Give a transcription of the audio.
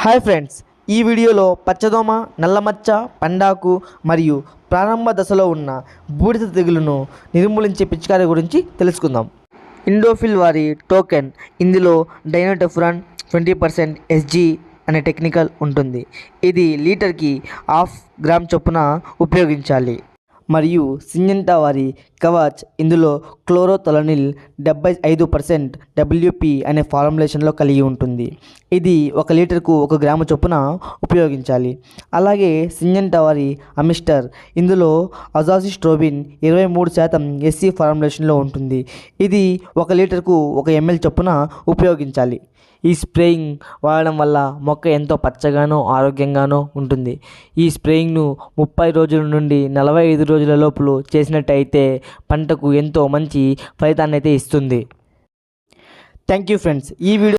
Hi friends, ఈ వీడియోలో పచ్చదోమ, నల్లమచ్చ, పండాకు మరియు ప్రారంభ దశలో ఉన్న బూడిద తెగులును నిర్మూలించే పిచికారీ గురించి తెలుసుకుందాం. ఇండోఫిల్ వారి టోకెన్. ఇందులో డైనోటెఫురాన్ 20% ఎస్జీ అనే టెక్నికల్ ఉంటుంది. ఇది లీటర్కి 1/2 గ్రామ్ చొప్పున ఉపయోగించాలి. మరియు సింజెంటా వారి కవచ్. ఇందులో క్లోరోథలనిల్ 75% డబ్ల్యూపీ అనే ఫార్ములేషన్లో కలిగి ఉంటుంది. ఇది 1 లీటర్కు 1 గ్రాము చొప్పున ఉపయోగించాలి. అలాగే సింజెంటా వారి అమిస్టర్. ఇందులో అజాసిస్ట్రోబిన్ 23% ఎస్సీ ఫార్ములేషన్లో ఉంటుంది. ఇది 1 లీటర్కు 1 ml చొప్పున ఉపయోగించాలి. ఈ స్ప్రేయింగ్ వాడడం వల్ల మొక్క ఎంతో పచ్చగానో ఆరోగ్యంగానో ఉంటుంది. ఈ స్ప్రేయింగ్ను 30 రోజుల నుండి 45 రోజుల లోపల చేసినట్టయితే పంటకు ఎంతో మంచి ఫలితాన్ని అయితే ఇస్తుంది. Thank you friends. ఈ వీడియో